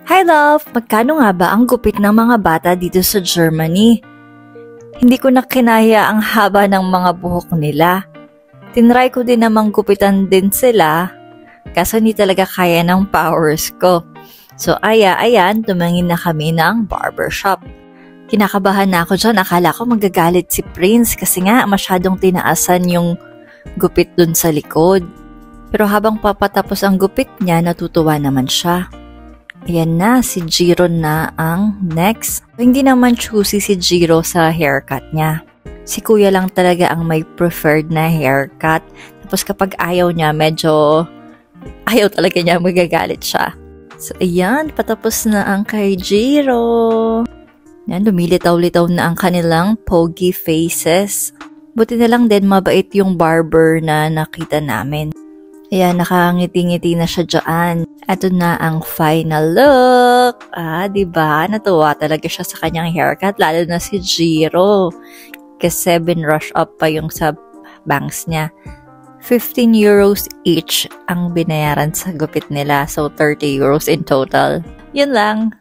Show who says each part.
Speaker 1: Hi love! Magkano nga ba ang gupit ng mga bata dito sa Germany? Hindi ko na kinaya ang haba ng mga buhok nila. Tinry ko din namang gupitan din sila, kaso hindi talaga kaya ng powers ko. So ayan, tumingin na kami ng barbershop. Kinakabahan na ako dyan, akala ko magagalit si Prince kasi nga masyadong tinaasan yung gupit dun sa likod. Pero habang papatapos ang gupit niya, natutuwa naman siya. Ayan na, si Jiro na ang next. Hindi naman choosy si Jiro sa haircut niya. Si kuya lang talaga ang may preferred na haircut. Tapos kapag ayaw niya, medyo ayaw talaga niya, magagalit siya. So ayan, patapos na ang kay Jiro. Yan, lumilitaw-litaw na ang kanilang pogi faces. Buti na lang din mabait yung barber na nakita namin. Ayan, nakangiti-ngiti na siya dyan. Ito na ang final look. Diba? Natuwa talaga siya sa kanyang haircut, lalo na si Jiro. Kasi binrush up pa yung sa bangs niya. 15 euros each ang binayaran sa gupit nila. So, 30 euros in total. Yun lang.